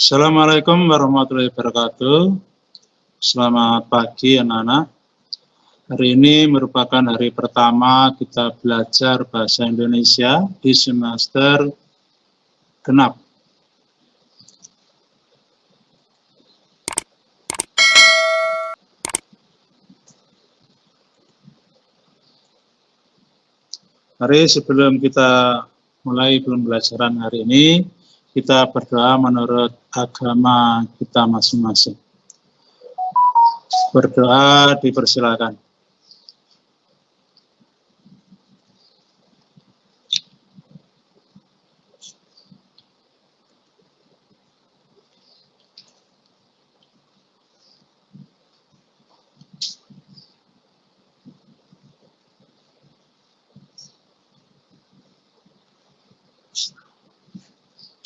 Assalamualaikum warahmatullahi wabarakatuh. Selamat pagi anak-anak. Hari ini merupakan hari pertama kita belajar bahasa Indonesia di semester genap. Mari sebelum kita mulai pembelajaran hari ini, kita berdoa menurut agama kita masing-masing. Berdoa dipersilakan.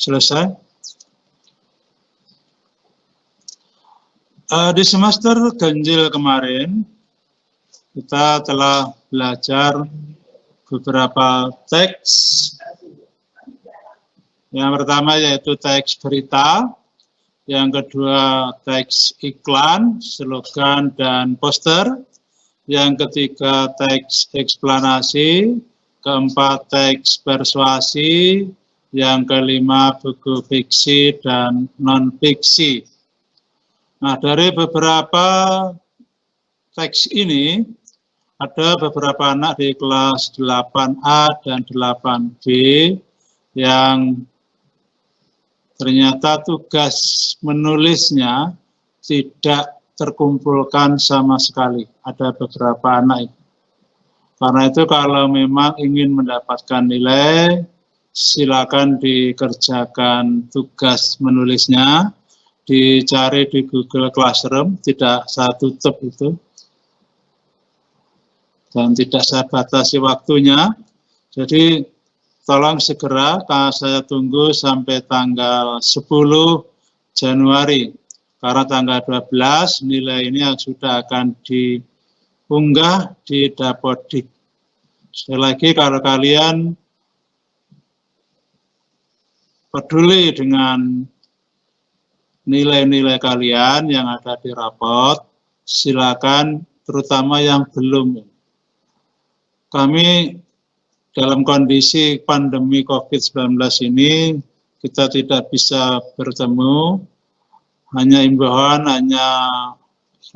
Selesai? Di semester ganjil kemarin, kita telah belajar beberapa teks. Yang pertama yaitu teks berita, yang kedua teks iklan, slogan, dan poster, yang ketiga teks eksplanasi, keempat teks persuasi, yang kelima buku fiksi dan non-fiksi. Nah, dari beberapa teks ini, ada beberapa anak di kelas 8A dan 8B yang ternyata tugas menulisnya tidak terkumpulkan sama sekali. Ada beberapa anak itu. Karena itu kalau memang ingin mendapatkan nilai, silakan dikerjakan tugas menulisnya, dicari di Google Classroom, tidak saya tutup itu, dan tidak saya batasi waktunya. Jadi tolong segera, saya tunggu sampai tanggal 10 Januari, karena tanggal 12 nilai ini sudah akan diunggah di Dapodik. Sekali lagi, kalau kalian peduli dengan nilai-nilai kalian yang ada di rapot, silakan, terutama yang belum. Kami dalam kondisi pandemi COVID-19 ini, kita tidak bisa bertemu, hanya imbauan, hanya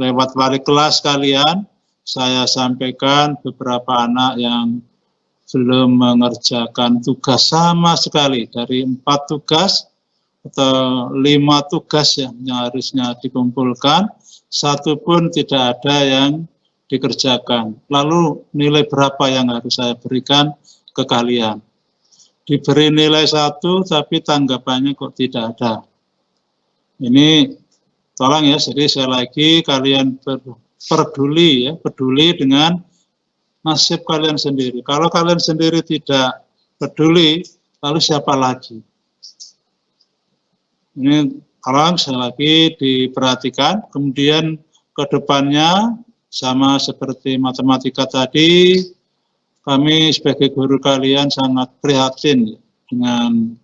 lewat wali kelas kalian, saya sampaikan beberapa anak yang belum mengerjakan tugas sama sekali. Dari 4 tugas atau 5 tugas yang harusnya dikumpulkan, 1 pun tidak ada yang dikerjakan. Lalu nilai berapa yang harus saya berikan ke kalian? Diberi nilai 1 tapi tanggapannya kok tidak ada. Ini tolong ya, jadi saya lagi kalian peduli dengan nasib kalian sendiri. Kalau kalian sendiri tidak peduli, lalu siapa lagi? Ini tolong sekali lagi diperhatikan. Kemudian ke depannya, sama seperti matematika tadi, kami sebagai guru kalian sangat prihatin dengan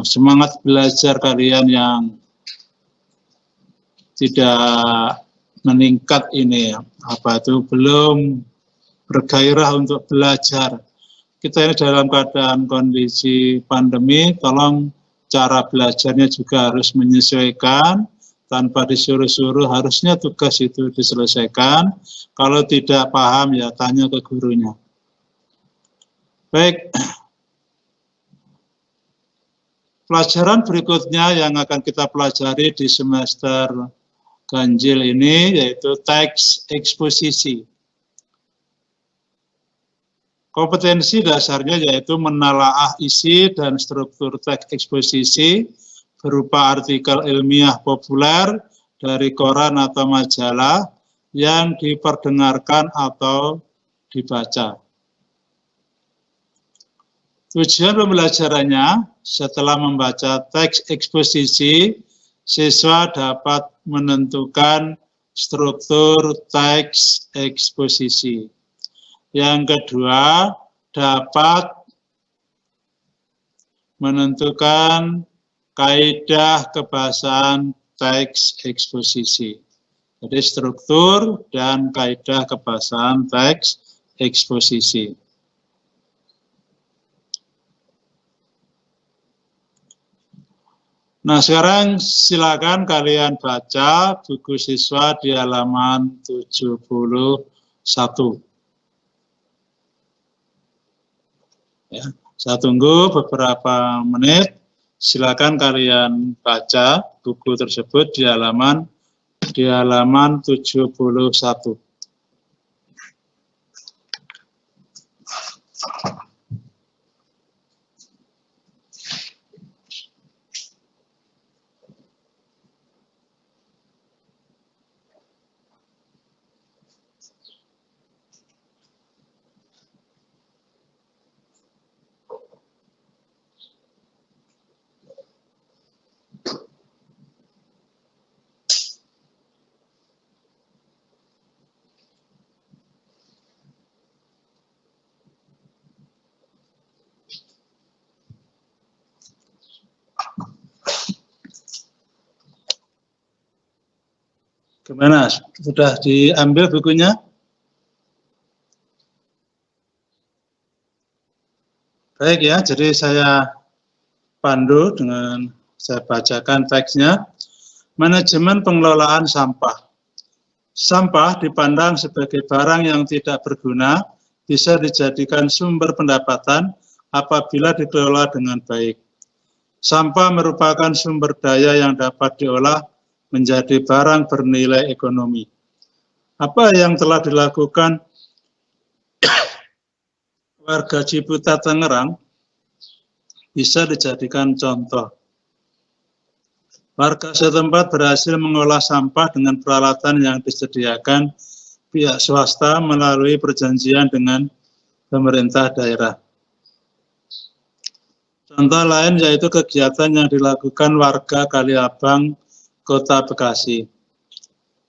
semangat belajar kalian yang tidak meningkat ini, belum bergairah untuk belajar. Kita ini dalam keadaan kondisi pandemi, tolong cara belajarnya juga harus menyesuaikan, tanpa disuruh-suruh, harusnya tugas itu diselesaikan. Kalau tidak paham, ya tanya ke gurunya. Baik, pelajaran berikutnya yang akan kita pelajari di semester ganjil ini yaitu teks eksposisi. Kompetensi dasarnya yaitu menelaah isi dan struktur teks eksposisi berupa artikel ilmiah populer dari koran atau majalah yang diperdengarkan atau dibaca. Tujuan pembelajarannya, setelah membaca teks eksposisi, siswa dapat menentukan struktur teks eksposisi. Yang kedua, dapat menentukan kaidah kebahasaan teks eksposisi. Jadi struktur dan kaidah kebahasaan teks eksposisi. Nah, sekarang silakan kalian baca buku siswa di halaman 71. Ya, saya tunggu beberapa menit. Silakan kalian baca buku tersebut di halaman 71. Gimana? Sudah diambil bukunya? Baik ya, jadi saya pandu dengan saya bacakan teksnya. Manajemen pengelolaan sampah. Sampah dipandang sebagai barang yang tidak berguna, bisa dijadikan sumber pendapatan apabila dikelola dengan baik. Sampah merupakan sumber daya yang dapat diolah menjadi barang bernilai ekonomi. Apa yang telah dilakukan warga Ciputat, Tangerang bisa dijadikan contoh. Warga setempat berhasil mengolah sampah dengan peralatan yang disediakan pihak swasta melalui perjanjian dengan pemerintah daerah. Contoh lain yaitu kegiatan yang dilakukan warga Kaliabang, Kota Bekasi.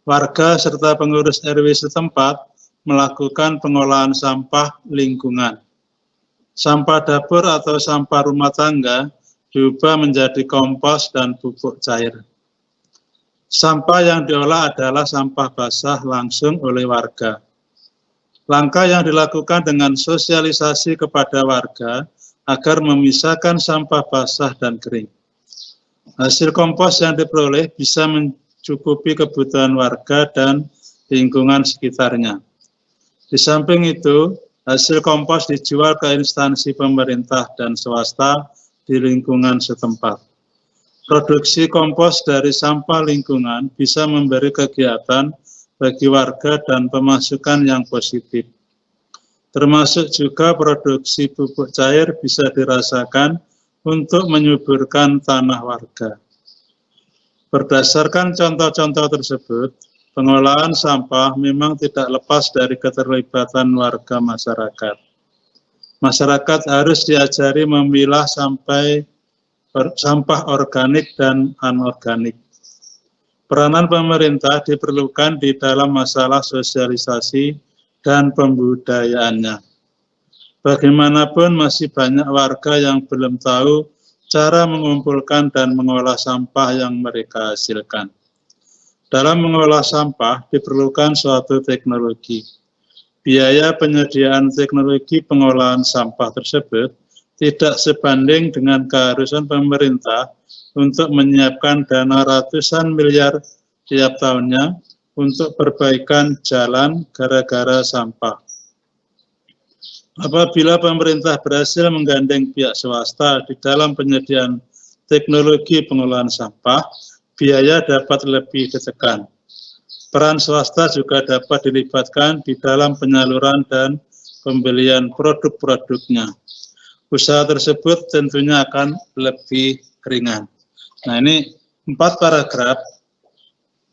Warga serta pengurus RW setempat melakukan pengolahan sampah lingkungan. Sampah dapur atau sampah rumah tangga diubah menjadi kompos dan pupuk cair. Sampah yang diolah adalah sampah basah langsung oleh warga. Langkah yang dilakukan dengan sosialisasi kepada warga agar memisahkan sampah basah dan kering. Hasil kompos yang diperoleh bisa mencukupi kebutuhan warga dan lingkungan sekitarnya. Di samping itu, hasil kompos dijual ke instansi pemerintah dan swasta di lingkungan setempat. Produksi kompos dari sampah lingkungan bisa memberi kegiatan bagi warga dan pemasukan yang positif. Termasuk juga produksi pupuk cair bisa dirasakan untuk menyuburkan tanah warga. Berdasarkan contoh-contoh tersebut, pengolahan sampah memang tidak lepas dari keterlibatan warga masyarakat. Masyarakat harus diajari memilah sampah organik dan anorganik. Peranan pemerintah diperlukan di dalam masalah sosialisasi dan pembudayaannya. Bagaimanapun masih banyak warga yang belum tahu cara mengumpulkan dan mengolah sampah yang mereka hasilkan. Dalam mengolah sampah diperlukan suatu teknologi. Biaya penyediaan teknologi pengolahan sampah tersebut tidak sebanding dengan keharusan pemerintah untuk menyiapkan dana ratusan miliar tiap tahunnya untuk perbaikan jalan gara-gara sampah. Apabila pemerintah berhasil menggandeng pihak swasta di dalam penyediaan teknologi pengolahan sampah, biaya dapat lebih ditekan. Peran swasta juga dapat dilibatkan di dalam penyaluran dan pembelian produk-produknya. Usaha tersebut tentunya akan lebih ringan. Nah, ini 4 paragraf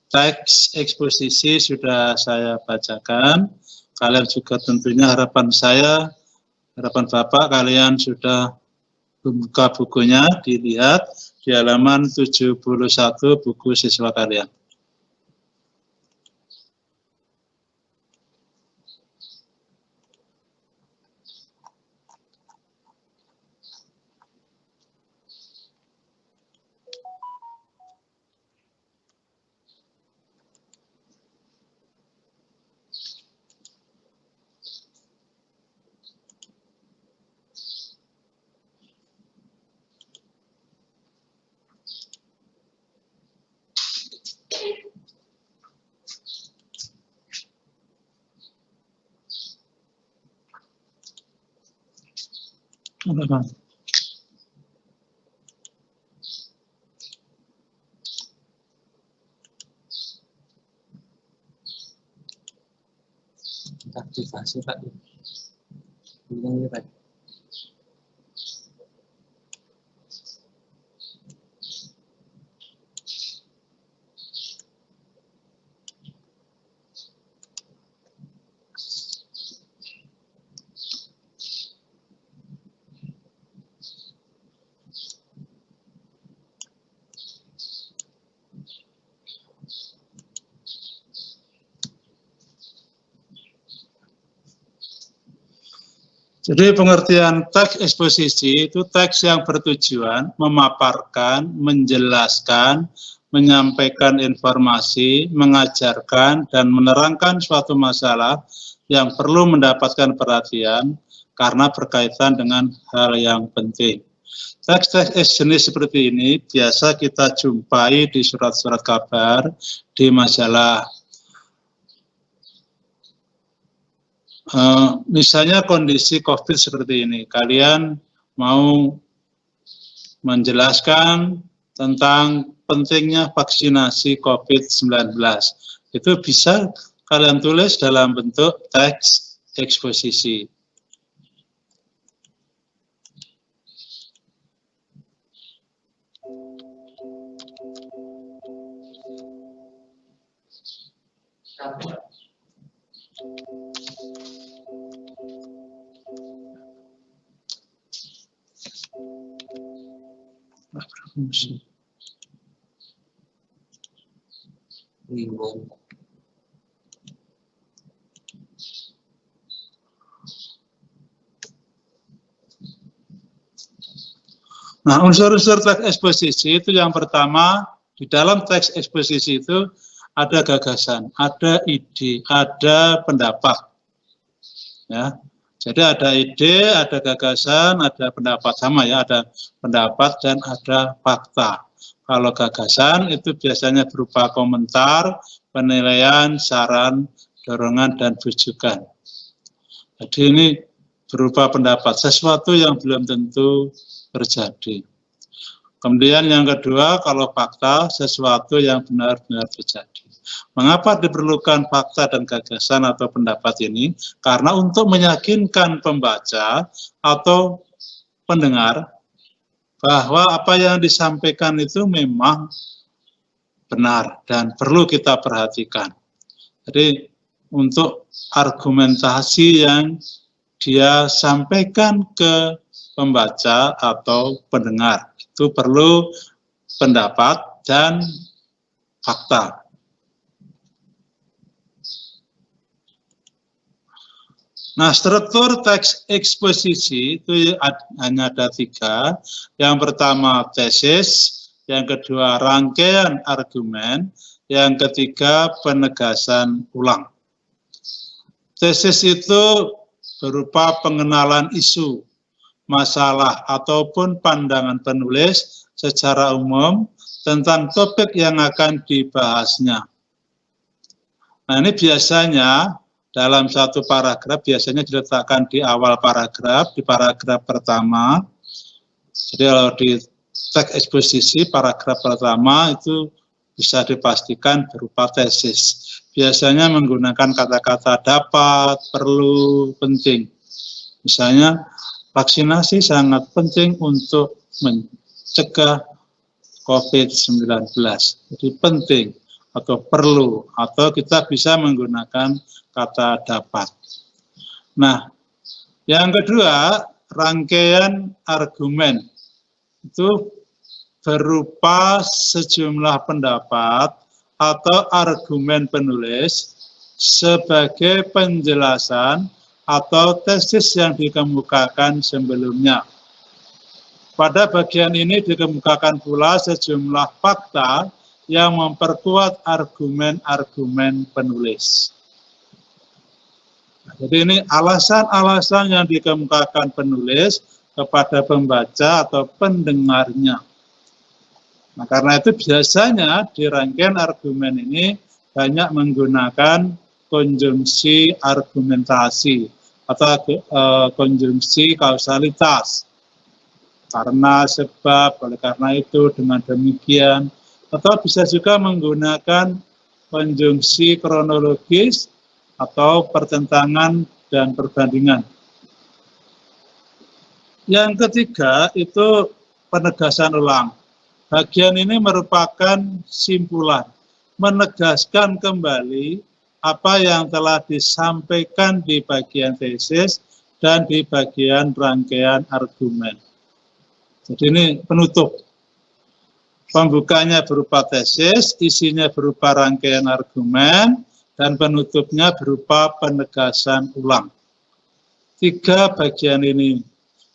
teks eksposisi sudah saya bacakan. Kalian juga tentunya harapan Bapak kalian sudah buka bukunya, dilihat di halaman 71 buku siswa kalian. Aktivasi Pak. Ini Pak. Jadi pengertian teks eksposisi itu teks yang bertujuan memaparkan, menjelaskan, menyampaikan informasi, mengajarkan, dan menerangkan suatu masalah yang perlu mendapatkan perhatian karena berkaitan dengan hal yang penting. Teks-teks jenis seperti ini biasa kita jumpai di surat-surat kabar, di majalah. Misalnya kondisi COVID seperti ini, kalian mau menjelaskan tentang pentingnya vaksinasi COVID-19. Itu bisa kalian tulis dalam bentuk teks eksposisi. Nah, unsur-unsur teks eksposisi itu yang pertama, di dalam teks eksposisi itu ada gagasan, ada ide, ada pendapat. Ya. Jadi ada ide, ada gagasan, ada pendapat, sama ya, ada pendapat dan ada fakta. Kalau gagasan itu biasanya berupa komentar, penilaian, saran, dorongan, dan rujukan. Jadi ini berupa pendapat, sesuatu yang belum tentu terjadi. Kemudian yang kedua, kalau fakta, sesuatu yang benar-benar terjadi. Mengapa diperlukan fakta dan gagasan atau pendapat ini? Karena untuk meyakinkan pembaca atau pendengar bahwa apa yang disampaikan itu memang benar dan perlu kita perhatikan. Jadi untuk argumentasi yang dia sampaikan ke pembaca atau pendengar itu perlu pendapat dan fakta. Nah, struktur teks eksposisi itu hanya ada 3. Yang pertama tesis, yang kedua rangkaian argumen, yang ketiga penegasan ulang. Tesis itu berupa pengenalan isu, masalah, ataupun pandangan penulis secara umum tentang topik yang akan dibahasnya. Nah, ini biasanya dalam satu paragraf biasanya diletakkan di awal paragraf, di paragraf pertama. Jadi kalau di teks eksposisi paragraf pertama itu bisa dipastikan berupa tesis. Biasanya menggunakan kata-kata dapat, perlu, penting. Misalnya, vaksinasi sangat penting untuk mencegah COVID-19. Jadi penting atau perlu, atau kita bisa menggunakan kata dapat. Nah, yang kedua, rangkaian argumen itu berupa sejumlah pendapat atau argumen penulis sebagai penjelasan atau tesis yang dikemukakan sebelumnya. Pada bagian ini dikemukakan pula sejumlah fakta yang memperkuat argumen-argumen penulis. Jadi ini alasan-alasan yang dikemukakan penulis kepada pembaca atau pendengarnya. Nah, karena itu biasanya di rangkaian argumen ini banyak menggunakan konjungsi argumentasi atau konjungsi kausalitas. karena sebab, oleh karena itu, dengan demikian, atau bisa juga menggunakan konjungsi kronologis atau pertentangan dan perbandingan. Yang ketiga itu penegasan ulang. Bagian ini merupakan simpulan, menegaskan kembali apa yang telah disampaikan di bagian tesis dan di bagian rangkaian argumen. Jadi ini penutup. Pembukanya berupa tesis, isinya berupa rangkaian argumen, dan penutupnya berupa penegasan ulang. 3 bagian ini.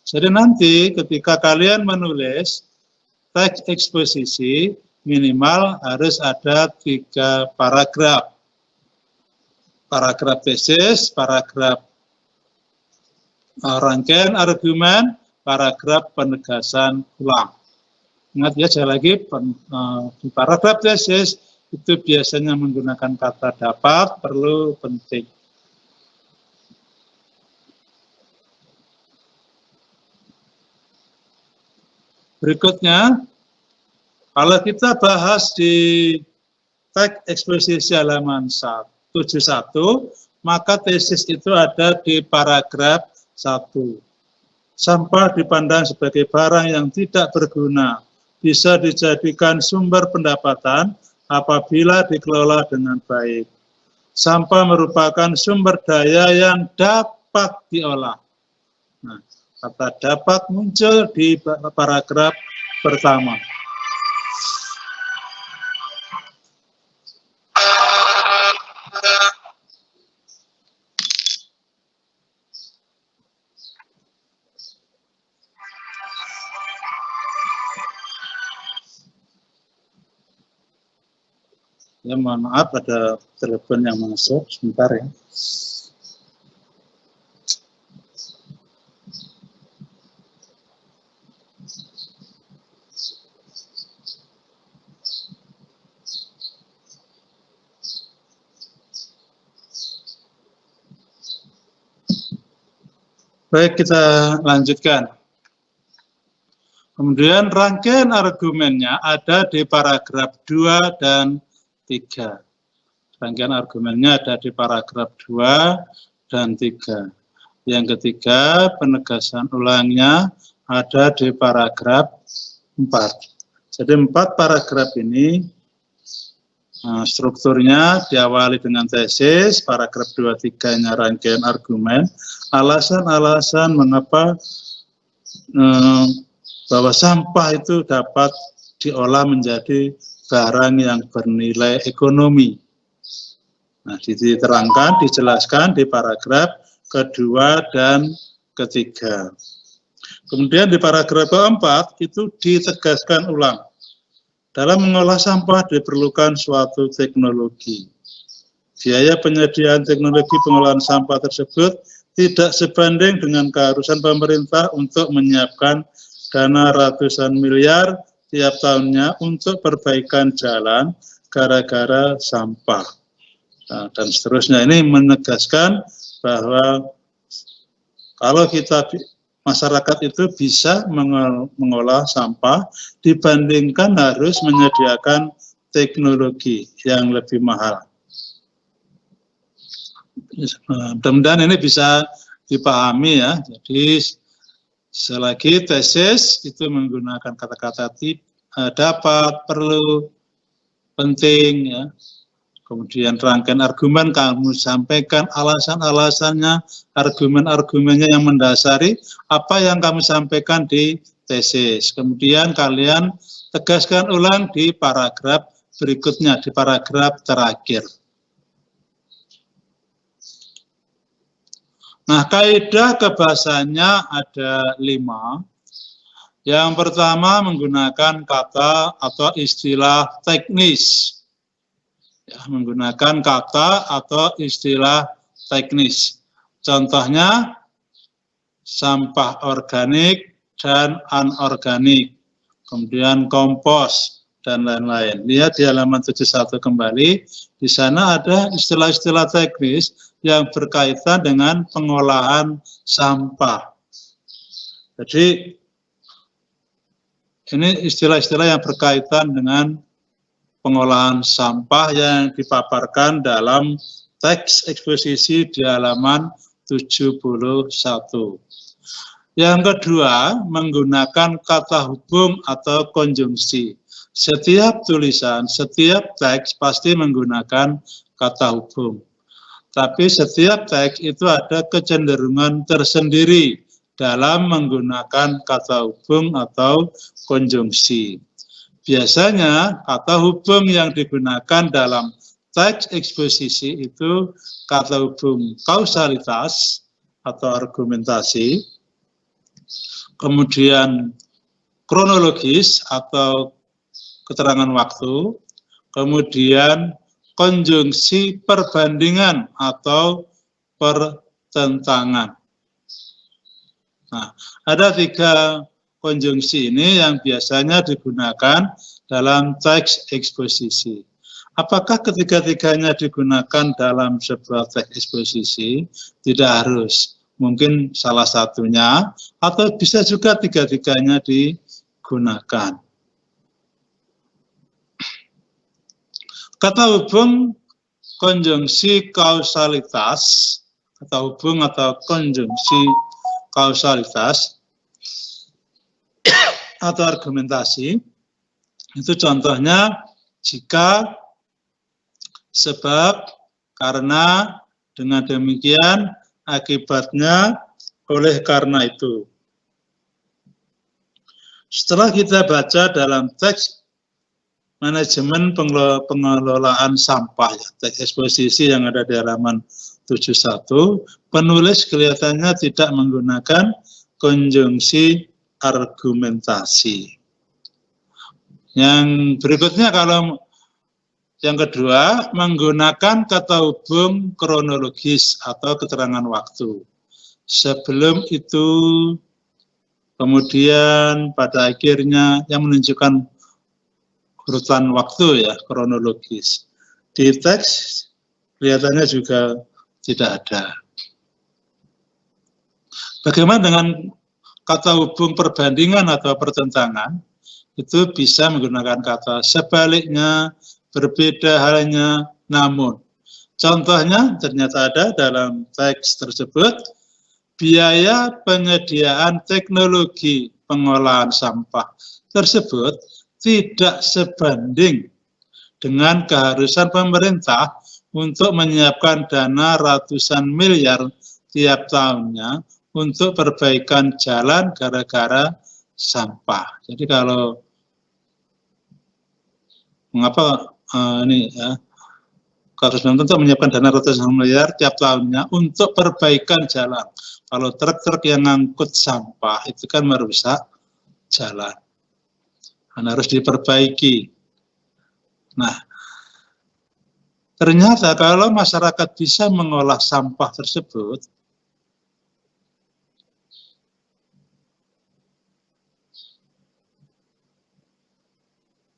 Jadi nanti ketika kalian menulis teks eksposisi, minimal harus ada 3 paragraf. Paragraf tesis, paragraf rangkaian argumen, paragraf penegasan ulang. Ingat ya, sekali lagi, di paragraf tesis itu biasanya menggunakan kata dapat, perlu, penting. Berikutnya, kalau kita bahas di teks eksposisi halaman 71, maka tesis itu ada di paragraf 1. Sampah dipandang sebagai barang yang tidak berguna, bisa dijadikan sumber pendapatan apabila dikelola dengan baik. Sampah merupakan sumber daya yang dapat diolah. Nah, kata dapat muncul di paragraf pertama. Ya, mohon maaf ada telepon yang masuk, sebentar ya. Baik, kita lanjutkan. Kemudian rangkaian argumennya ada di paragraf 2 dan 3. Rangkaian argumennya ada di paragraf 2 dan 3. Yang ketiga, penegasan ulangnya ada di paragraf 4. Jadi 4 paragraf ini strukturnya diawali dengan tesis, paragraf 2-3-nya rangkaian argumen, alasan-alasan mengapa bahwa sampah itu dapat diolah menjadi barang yang bernilai ekonomi. Nah, diterangkan, dijelaskan di paragraf kedua dan ketiga. Kemudian di paragraf keempat itu ditegaskan ulang. Dalam mengolah sampah diperlukan suatu teknologi. Biaya penyediaan teknologi pengolahan sampah tersebut tidak sebanding dengan keharusan pemerintah untuk menyiapkan dana ratusan miliar tiap tahunnya untuk perbaikan jalan gara-gara sampah. Nah, dan seterusnya, ini menegaskan bahwa kalau kita masyarakat itu bisa mengolah sampah dibandingkan harus menyediakan teknologi yang lebih mahal. Mudah-mudahan ini bisa dipahami ya. Jadi selagi tesis itu menggunakan kata-kata dapat, perlu, penting ya. Kemudian rangkaian argumen kamu sampaikan alasan-alasannya, argumen-argumennya yang mendasari apa yang kamu sampaikan di tesis. Kemudian kalian tegaskan ulang di paragraf berikutnya, di paragraf terakhir. Nah, kaidah kebahasannya ada 5. Yang pertama menggunakan kata atau istilah teknis. Ya, menggunakan kata atau istilah teknis. Contohnya sampah organik dan anorganik, kemudian kompos dan lain-lain. Lihat di halaman 71 kembali, di sana ada istilah-istilah teknis yang berkaitan dengan pengolahan sampah. Jadi Ini istilah-istilah yang berkaitan dengan pengolahan sampah yang dipaparkan dalam teks eksposisi di halaman 71. Yang kedua, menggunakan kata hubung atau konjungsi. Setiap tulisan, setiap teks pasti menggunakan kata hubung. Tapi setiap teks itu ada kecenderungan tersendiri dalam menggunakan kata hubung atau konjungsi. Biasanya kata hubung yang digunakan dalam teks eksposisi itu kata hubung kausalitas atau argumentasi, kemudian kronologis atau keterangan waktu, kemudian konjungsi perbandingan atau pertentangan. Nah, ada 3 konjungsi ini yang biasanya digunakan dalam teks eksposisi. Apakah ketiga-tiganya digunakan dalam sebuah teks eksposisi? Tidak harus. Mungkin salah satunya, atau bisa juga 3-tiganya digunakan. Kata hubung konjungsi kausalitas, kata hubung atau konjungsi kausalitas, atau argumentasi, itu contohnya jika, sebab, karena, dengan demikian, akibatnya, oleh karena itu. Setelah kita baca dalam teks manajemen pengelolaan sampah, teks eksposisi yang ada di halaman 71, penulis kelihatannya tidak menggunakan konjungsi argumentasi. Yang berikutnya, kalau yang kedua, menggunakan kata hubung kronologis atau keterangan waktu. Sebelum itu, kemudian pada akhirnya yang menunjukkan urutan waktu ya, kronologis. Di teks kelihatannya juga tidak ada. Bagaimana dengan kata hubung perbandingan atau pertentangan? Itu bisa menggunakan kata sebaliknya, berbeda halnya, namun. Contohnya ternyata ada dalam teks tersebut, biaya penyediaan teknologi pengolahan sampah tersebut tidak sebanding dengan keharusan pemerintah untuk menyiapkan dana ratusan miliar tiap tahunnya untuk perbaikan jalan gara-gara sampah. Jadi kalau mengapa ini ya, harus untuk menyiapkan dana ratusan miliar tiap tahunnya untuk perbaikan jalan. Kalau truk-truk yang ngangkut sampah itu kan merusak jalan, dan harus diperbaiki. Nah, ternyata kalau masyarakat bisa mengolah sampah tersebut,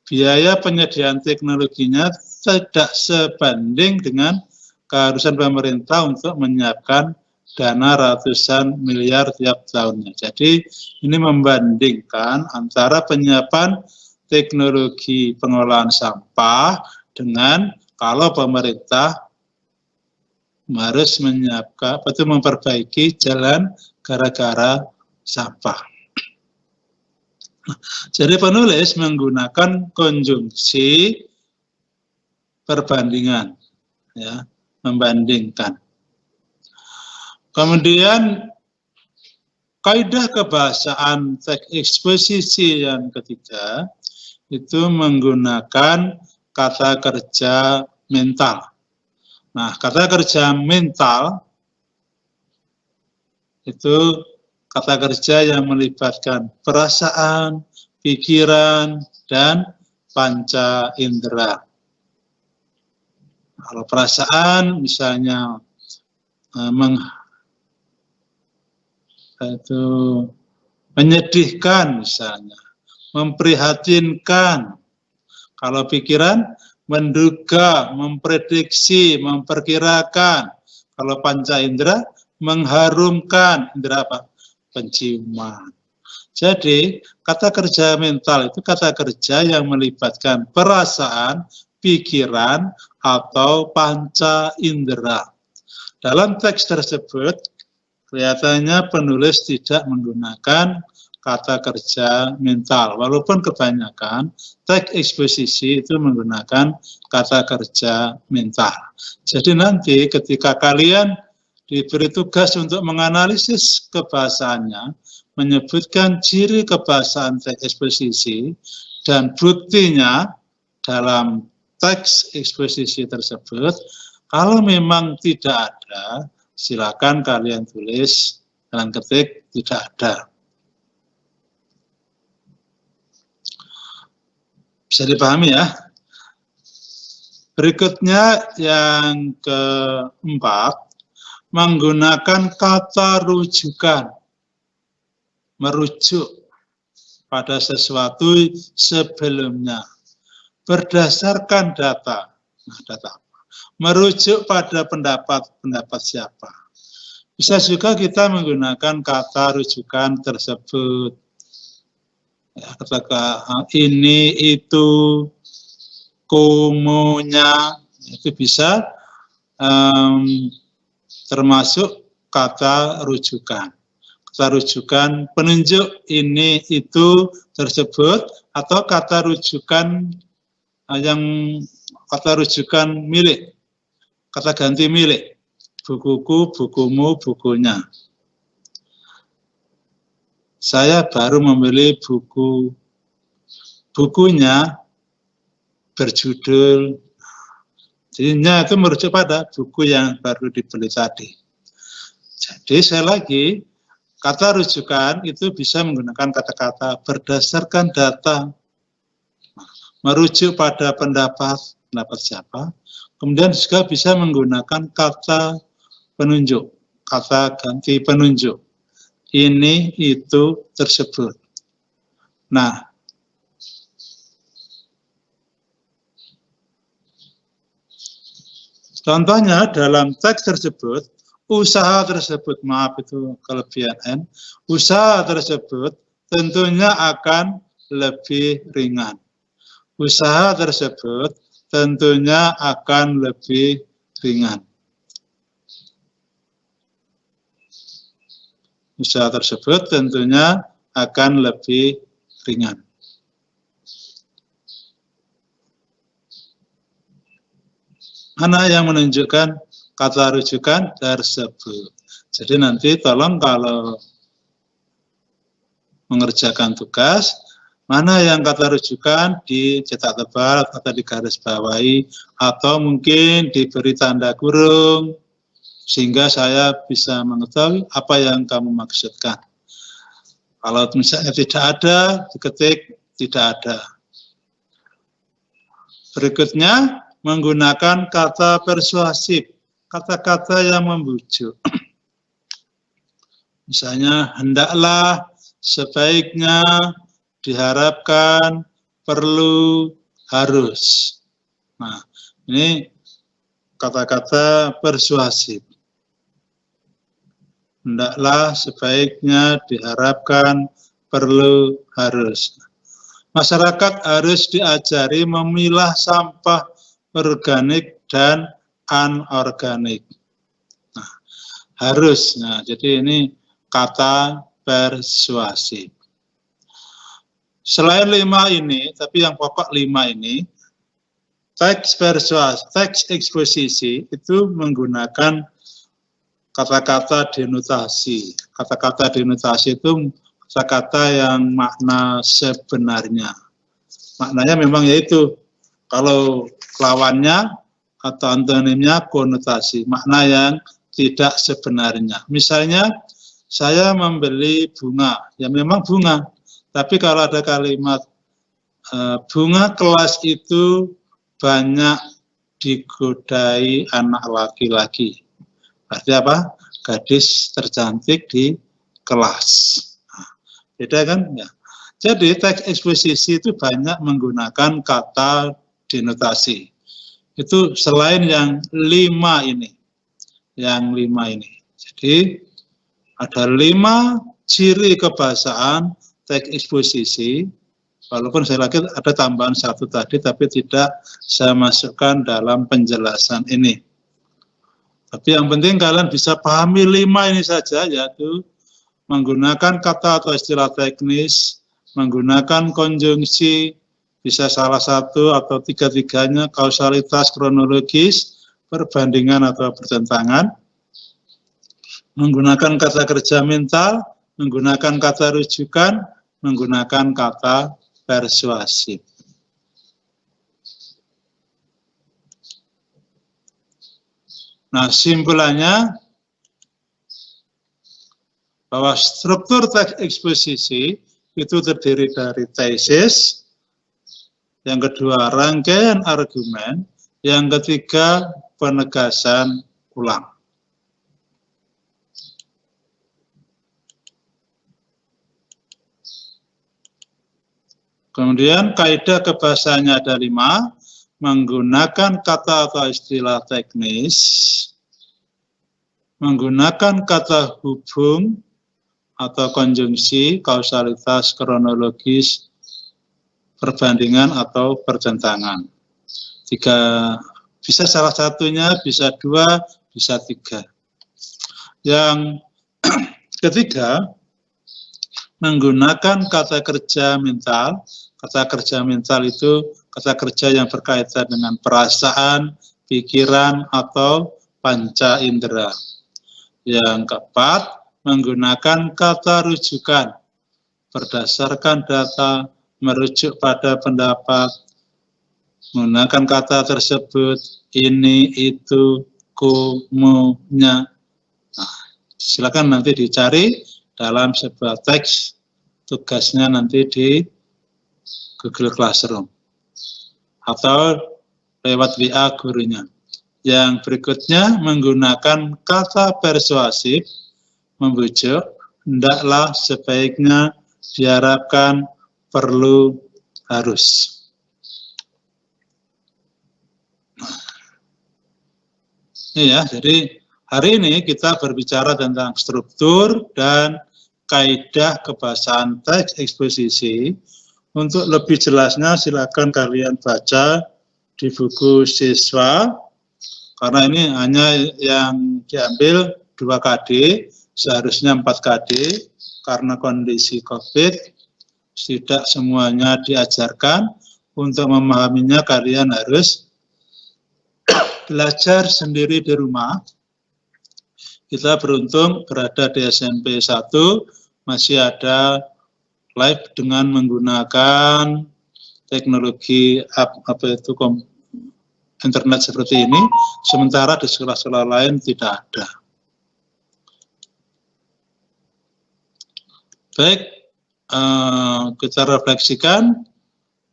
biaya penyediaan teknologinya tidak sebanding dengan keharusan pemerintah untuk menyiapkan dana ratusan miliar tiap tahunnya. Jadi ini membandingkan antara penyiapan teknologi pengolahan sampah dengan kalau pemerintah harus menyiapkan atau memperbaiki jalan gara-gara sampah. Jadi penulis menggunakan konjungsi perbandingan, ya, membandingkan. Kemudian kaidah kebahasaan teks eksposisi yang ketiga itu menggunakan kata kerja mental. Nah, kata kerja mental itu kata kerja yang melibatkan perasaan, pikiran, dan panca indera. Kalau perasaan misalnya menyedihkan misalnya, memprihatinkan. Kalau pikiran menduga, memprediksi, memperkirakan. Kalau panca indera mengharumkan, indera apa? Penciuman. Jadi, kata kerja mental itu kata kerja yang melibatkan perasaan, pikiran, atau panca indera. Dalam teks tersebut, kelihatannya penulis tidak menggunakan kata kerja mental, walaupun kebanyakan teks eksposisi itu menggunakan kata kerja mental. Jadi nanti ketika kalian diberi tugas untuk menganalisis kebahasaannya, menyebutkan ciri kebahasaan teks eksposisi dan buktinya dalam teks eksposisi tersebut. Kalau memang tidak ada, silakan kalian tulis dengan ketik tidak ada. Bisa dipahami ya? Berikutnya yang keempat, menggunakan kata rujukan. Merujuk pada sesuatu sebelumnya berdasarkan data. Nah, data apa? Merujuk pada pendapat siapa. Bisa juga kita menggunakan kata rujukan tersebut. Ya, ketika ini, itu, komonya, itu bisa termasuk kata rujukan. Kata rujukan penunjuk ini, itu, tersebut, atau kata rujukan yang kata rujukan milik, kata ganti milik, bukuku, bukumu, bukunya. Saya baru membeli bukunya berjudul, jadinya itu merujuk pada buku yang baru dibeli tadi. Jadi saya lagi, kata rujukan itu bisa menggunakan kata-kata berdasarkan data, merujuk pada pendapat siapa, kemudian juga bisa menggunakan kata penunjuk, kata ganti penunjuk, ini, itu, tersebut. Nah, contohnya dalam teks tersebut, usaha tersebut, maaf itu kelebihan N, usaha tersebut tentunya akan lebih ringan. Usaha tersebut tentunya akan lebih ringan. Usaha tersebut tentunya akan lebih ringan. Mana yang menunjukkan kata rujukan tersebut. Jadi nanti tolong kalau mengerjakan tugas, mana yang kata rujukan dicetak tebal atau digaris bawahi, atau mungkin diberi tanda kurung, sehingga saya bisa mengetahui apa yang kamu maksudkan. Kalau misalnya tidak ada, diketik tidak ada. Berikutnya, menggunakan kata persuasif, kata-kata yang membujuk. Misalnya, hendaklah, sebaiknya, diharapkan, perlu, harus. Nah, ini kata-kata persuasif. Hendaklah, sebaiknya, diharapkan, perlu, harus. Masyarakat harus diajari memilah sampah organik dan anorganik. Nah, harus. Nah, jadi ini kata persuasif. Selain 5 ini, tapi yang pokok 5 ini, teks persuasif, teks eksposisi itu menggunakan kata-kata denotasi. Kata-kata denotasi itu kata-kata yang makna sebenarnya. Maknanya memang yaitu, kalau lawannya atau antonimnya konotasi, makna yang tidak sebenarnya. Misalnya, saya membeli bunga, ya memang bunga, tapi kalau ada kalimat bunga kelas itu banyak digodai anak laki-laki. Berarti apa? Gadis tercantik di kelas. Nah, beda kan? Ya. Jadi teks eksposisi itu banyak menggunakan kata denotasi. Itu selain yang 5 ini. Yang 5 ini. Jadi ada 5 ciri kebahasaan teks eksposisi, walaupun saya lagi ada tambahan satu tadi, tapi tidak saya masukkan dalam penjelasan ini. Tapi yang penting kalian bisa pahami 5 ini saja, yaitu menggunakan kata atau istilah teknis, menggunakan konjungsi, bisa salah satu atau tiga-tiganya, kausalitas, kronologis, perbandingan atau pertentangan, menggunakan kata kerja mental, menggunakan kata rujukan, menggunakan kata persuasif. Nah, simpulannya bahwa struktur teks eksposisi itu terdiri dari tesis, yang kedua rangkaian argumen, yang ketiga penegasan ulang. Kemudian kaidah kebahasaannya ada 5, menggunakan kata atau istilah teknis, menggunakan kata hubung atau konjungsi, kausalitas, kronologis, perbandingan atau pertentangan. 3, bisa salah satunya, bisa 2, bisa 3. Yang ketiga, menggunakan kata kerja mental. Kata kerja mental itu kata kerja yang berkaitan dengan perasaan, pikiran, atau panca indera. Yang keempat, menggunakan kata rujukan. Berdasarkan data, merujuk pada pendapat, menggunakan kata tersebut, ini, itu, kumunya. Nah, silakan nanti dicari dalam sebuah teks, tugasnya nanti di Google Classroom atau lewat WA gurunya. Yang berikutnya, menggunakan kata persuasif, membujuk, hendaklah, sebaiknya, diharapkan, perlu, harus. Ini ya, jadi hari ini kita berbicara tentang struktur dan kaidah kebahasaan teks eksposisi. Untuk lebih jelasnya silakan kalian baca di buku siswa, karena ini hanya yang diambil 2 KD, seharusnya 4 KD, karena kondisi COVID, tidak semuanya diajarkan. Untuk memahaminya kalian harus belajar sendiri di rumah. Kita beruntung berada di SMP 1, masih ada live dengan menggunakan teknologi internet seperti ini, sementara di sekolah-sekolah lain tidak ada. Baik, kita refleksikan.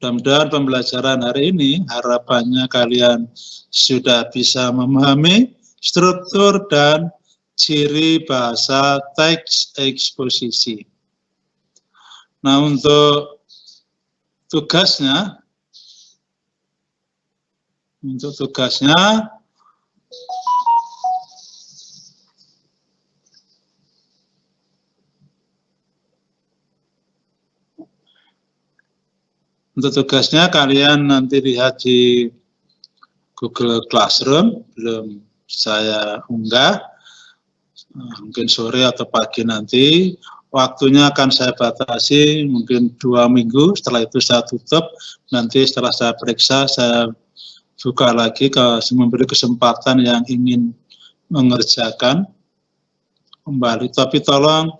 Mudah-mudahan pembelajaran hari ini harapannya kalian sudah bisa memahami struktur dan ciri bahasa teks eksposisi. Nah, untuk tugasnya, kalian nanti lihat di Google Classroom, belum saya unggah, mungkin sore atau pagi nanti. Waktunya akan saya batasi mungkin 2 minggu, setelah itu saya tutup. Nanti setelah saya periksa, saya buka lagi memberi kesempatan yang ingin mengerjakan kembali. Tapi tolong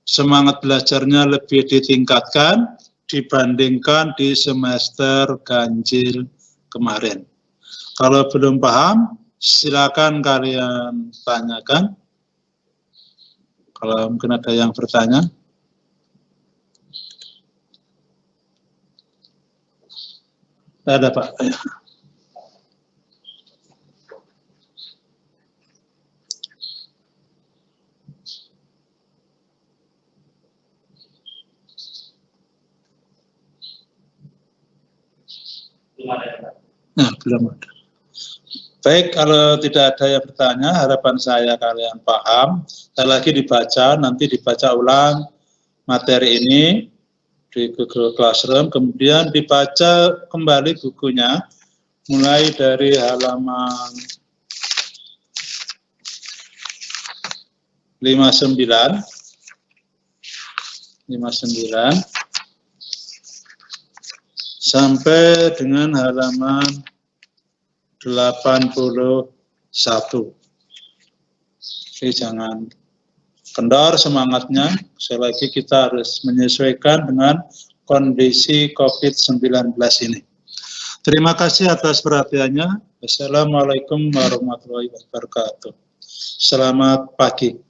semangat belajarnya lebih ditingkatkan dibandingkan di semester ganjil kemarin. Kalau belum paham, silakan kalian tanyakan. Kalau mungkin ada yang bertanya. Ada, Pak. Nah, belum ada. Baik, kalau tidak ada yang bertanya, harapan saya kalian paham. Sekali lagi dibaca, nanti dibaca ulang materi ini. di Google Classroom, kemudian dibaca kembali bukunya, mulai dari halaman 59 sampai dengan halaman 81. Jadi jangan kendor semangatnya, sekali lagi kita harus menyesuaikan dengan kondisi COVID-19 ini. Terima kasih atas perhatiannya. Wassalamualaikum warahmatullahi wabarakatuh. Selamat pagi.